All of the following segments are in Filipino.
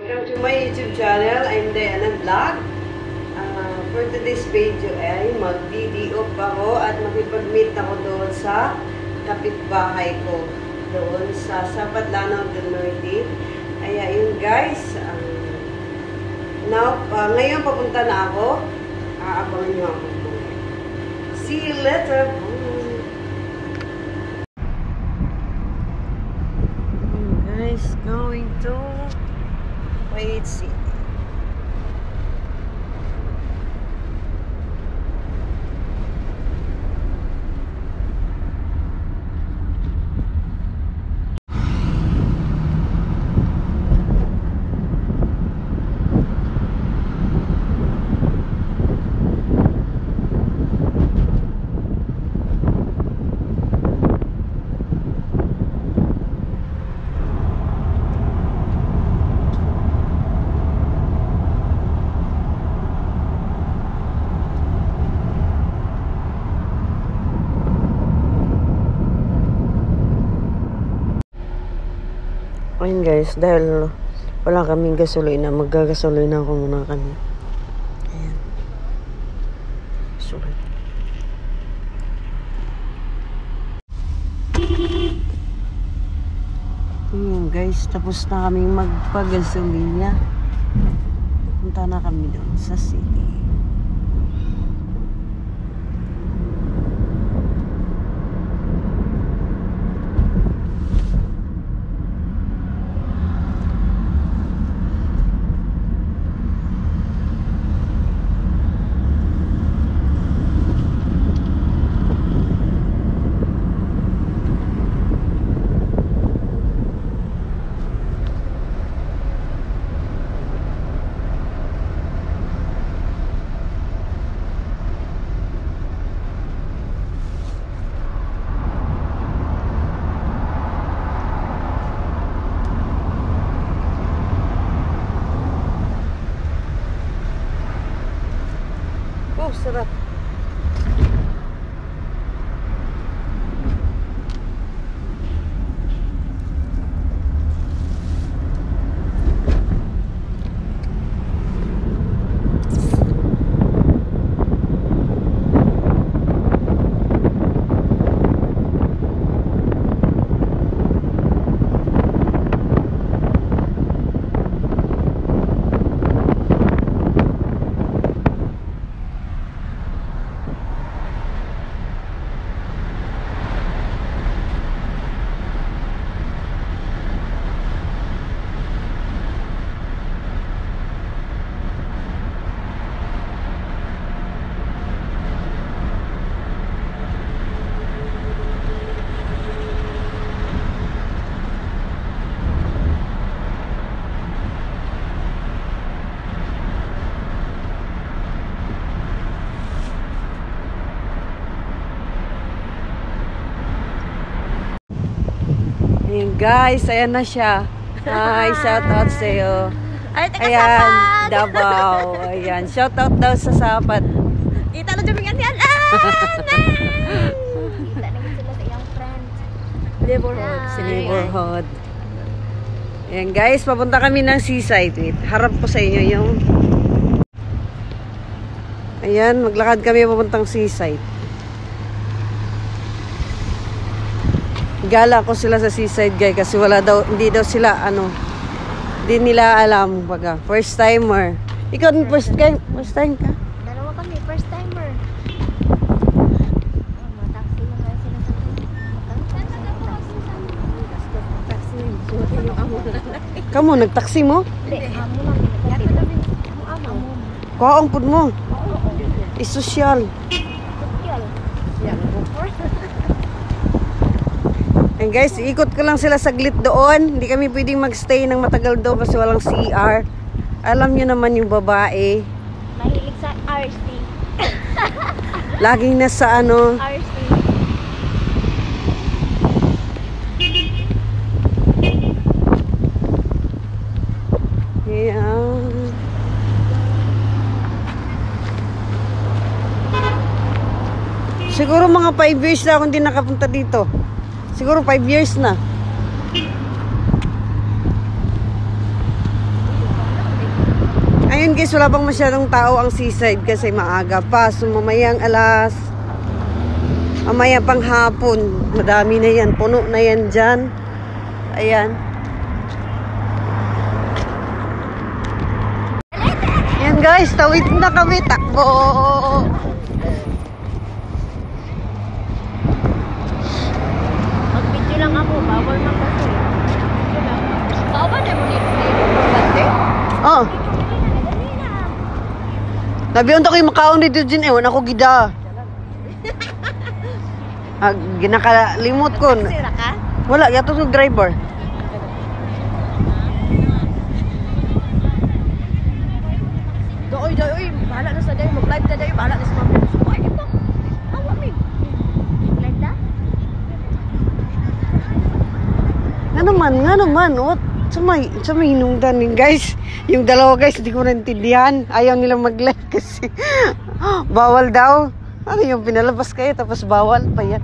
Welcome to my YouTube channel. I'm Diana Vlog. For today's video ay mag-video ako at makipag-meet ako doon sa kapitbahay ko. Doon sa Padlanao del Norte. Ay yun guys. Ngayon papunta na ako. Aabangan nyo ako. See you later. Guys, going to Kuwait City. Ayun guys, dahil wala kaming gasolina, maggagasolina ako muna kami. Ayan. Sulit. Ayan guys, tapos na kaming magpagasolina. Punta na kami doon sa city. Oh, sarap. Ayan guys, ayan na siya. Hi, shout out sa iyo. Ayan, Davao. Ayan, shout out daw sa Sapat. Kita na dyan yan. Kita naman sila sa iyong friend. Neighborhood. Sa neighborhood. Ayan guys, papunta kami ng seaside. Wait, harap ko sa inyo yung... Ayan, maglakad kami papuntang seaside. Gala ko sila sa seaside guys kasi hindi daw sila hindi nila alam baga first timer. Ikaw first time ka? Dalawa kami first timer. Taxi lang guys sila sa Kamu nagtaksi mo? Hindi, amo lang. Amo. Kuhaong pud mo. Isosyal. And guys, ikot ko lang sila saglit doon. Hindi kami pwedeng magstay ng matagal doon kasi walang CR. Alam nyo naman yung babae. Mahilig sa RC. Laging nasa RC. Ayan. Siguro mga 5 years na akong hindi nakapunta dito. Siguro 5 years na. ngayon guys, wala pang masyadong tao ang seaside kasi maaga pa. So mamaya pang hapon, madami na yan, puno na yan dyan. Ayan. Yan guys, tawid na kami, takbo. Mag-video lang ako, bawal na kasi. Bawal na mo nito. Oh. Nabiyon to kayo makaon dito dyan, ewan ako gida. Ginakalimot ko. Sira ka? Wala, yato sa driver. Doy, bahala na sa day. Mag-live na day, bahala na sa mami. Ay, ito. Awa, mig. Live na? Nga naman. What? Sa may hinungdan din, guys. Yung dalawa, guys, hindi ko naintindihan. Ayaw nilang mag-live kasi bawal daw. Ano yung pinalabas kayo, tapos bawal pa yan.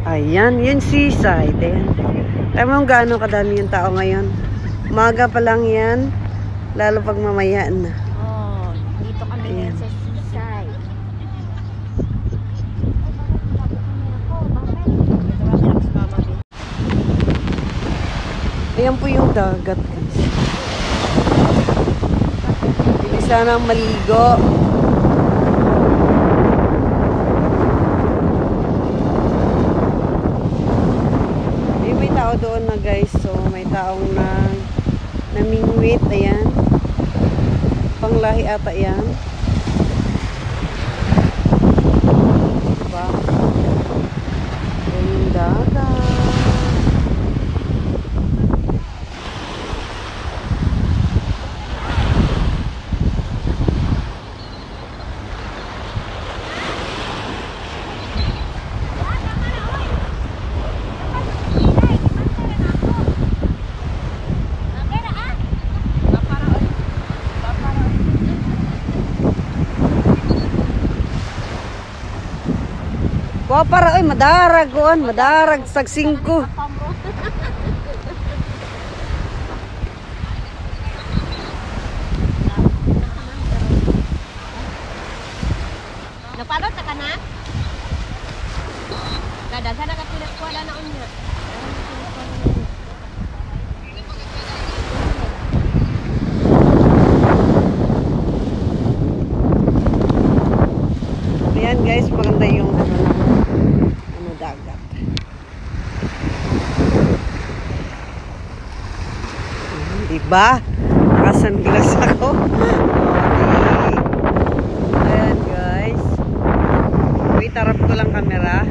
Ayan, yun seaside. Ayan. Tama mo gaano kadami yung tao ngayon. Umaga pa lang yan. Lalo pag mamayaan na. Oh, dito kami ngayon sa seaside. Ayan po yung dagat, guys. Hindi sana maligo. May tao doon na, guys. So, may taong namingwit. Ayan. Panglahi ata yan. Diba? Ayan yung dagat. Wa para oy madarag kuan, madarag sag 5. Napalot ka na? Kadaghan na ka pinagkuwala na unya. Ayan guys, maganda yung dagat. Diba? Naka-sunglass ako. Ayan guys. Wait, harap ko lang camera.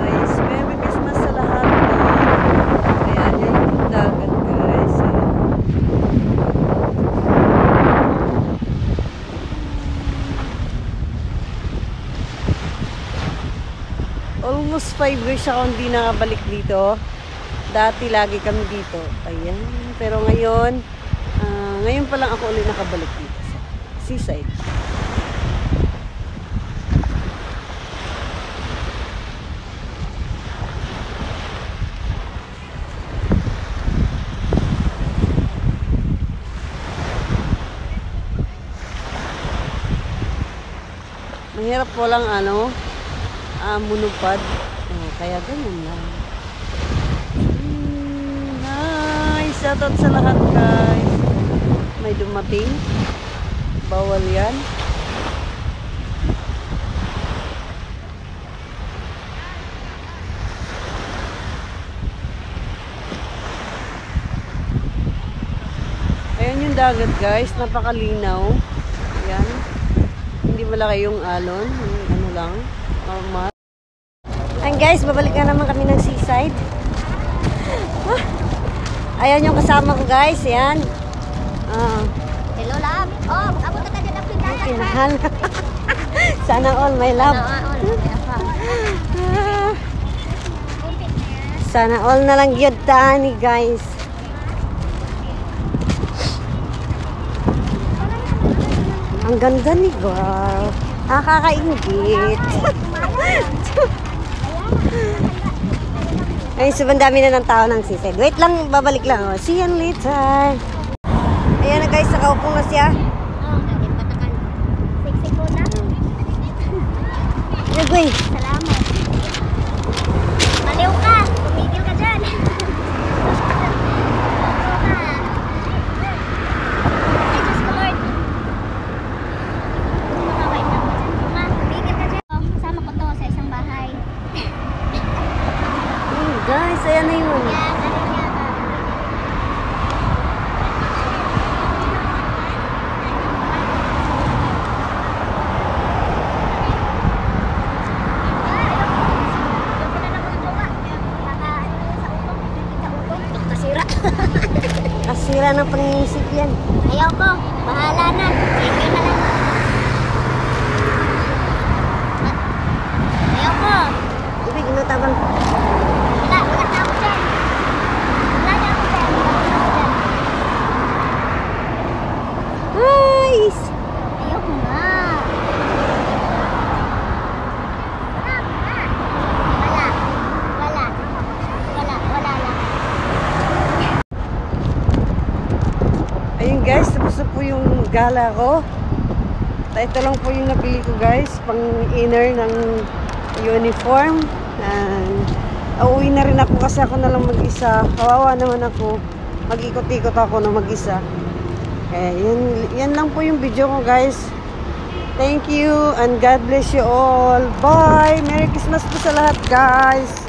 Guys, Merry Christmas sa lahat. Ayan, yan yung dagat guys. Almost 5 years ako hindi nakabalik dito. Dati lagi kami dito. Ayan. Pero ngayon, ngayon pa lang ako ulit nakabalik dito sa seaside. Mahirap po lang munupad. Kaya ganun lang. Hi! Shoutout sa lahat guys. May dumating. Bawal yan. Ayan yung dagat guys. Napakalinaw. Ayan. Hindi malaki yung alon. Ano lang. Normal. Ayan guys, babalik na naman kami ng seaside. Ayan yung kasama ko guys, ayan. Hello love. Oh, abot na dyan ang pindahan. Pinahal. Sana all my love. Sana all na lang yun tani guys. Ang ganda ni girl. Nakakaingit. Ay, sobrang dami na ng tao ng seaside. Wait lang, babalik lang. Oh. See you later. Ayan na guys, nakaupo na siya. Oh, galit patakan. Sexy ko na. Nagway. Salamat. Maliw ka. Tumigil ka dyan. Ay, Diyos ko Lord. Makawait lang ko dyan. Ma, tumigil ka dyan. Kasama ko to sa isang bahay. Guys, ayan na yun. Yan, ano yan? Kasira ng pangingisip yan. Ayaw ko. Bahala na. Thank you na lang. Ayaw ko. Ibig, inutabang. Wala na ako dyan. Wala na ako dyan. Nice! Ayaw ko nga. Wala lang. Ayun guys, tapos na po yung gala ko. Ito lang po yung nabili ko guys, pang inner ng uniform. And uuwi na rin ako kasi ako na lang mag-isa. Kawawa naman ako. Mag-ikot-ikot ako na mag-isa. Yan lang po yung video ko guys. Thank you and God bless you all. Bye! Merry Christmas po sa lahat guys!